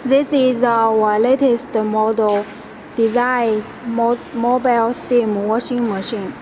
This is our latest model design mobile steam washing machine.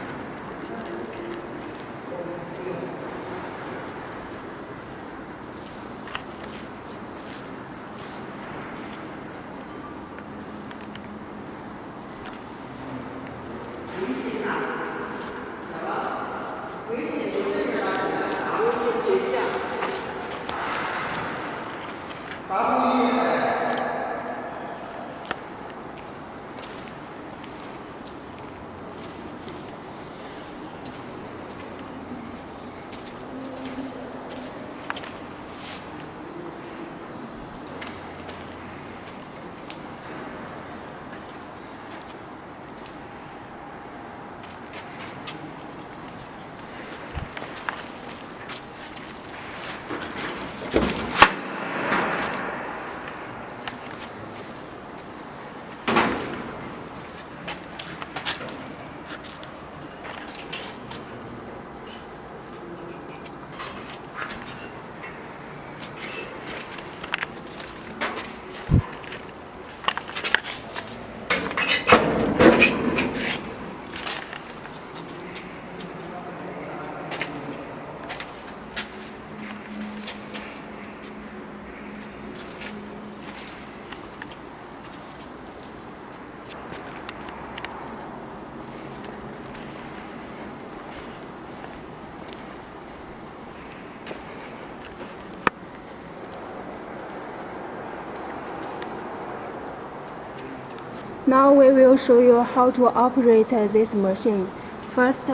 Now we will show you how to operate this machine. First,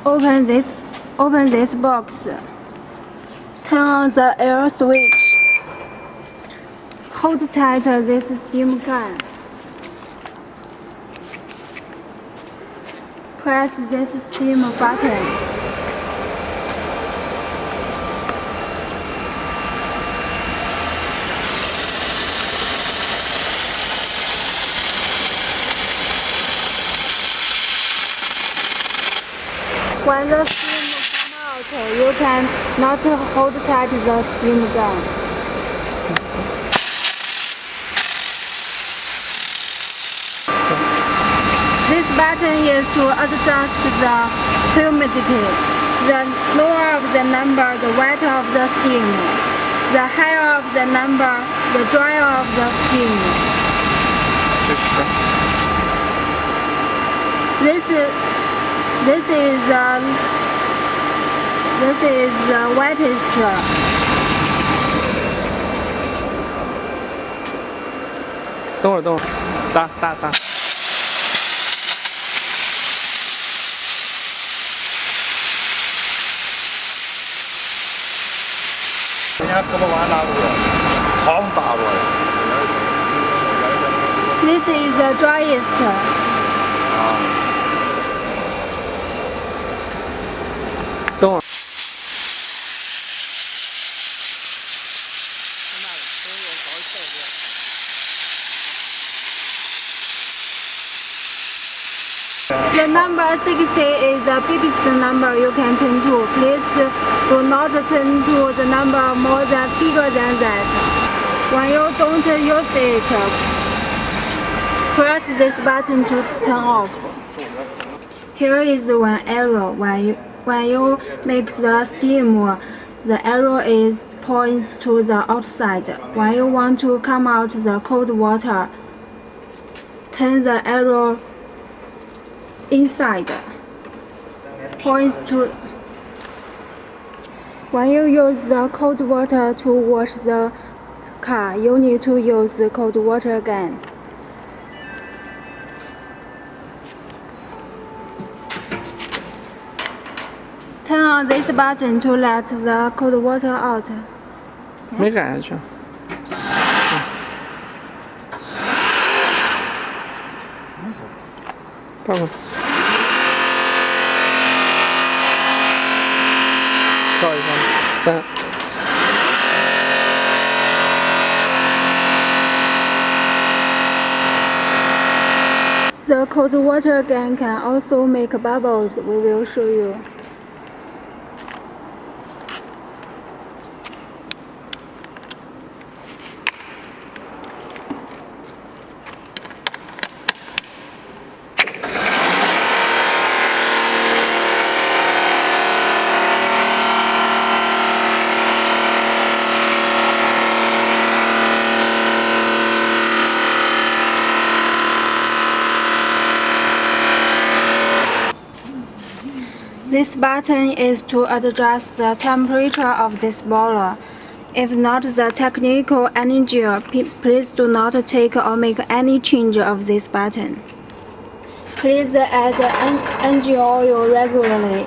open this box. Turn on the air switch. Hold tight this steam gun. Press this steam button. When the steam comes out, you can not hold tight the steam gun. This button is to adjust the humidity. The lower of the number, the wetter of the steam. The higher of the number, the drier of the steam. This is the wettest.等会儿，打。人家胳膊弯拉不过，好打过来。This is the driest. 等会儿。The number 60 is the biggest number you can turn to. Please do not turn to the number bigger than that. When you don't use it, press this button to turn off. Here is one arrow. When you make the steam, the arrow is points to the outside. When you want to come out the cold water, turn the arrow inside. Points to. When you use the cold water to wash the car, you need to use the cold water again. Turn on this button to let the cold water out. 没改下去。倒过来。跳一下3。The cold water gun can also make bubbles. We will show you. This button is to adjust the temperature of this boiler. If not the technical engineer, please do not take or make any change of this button. Please add engine oil regularly.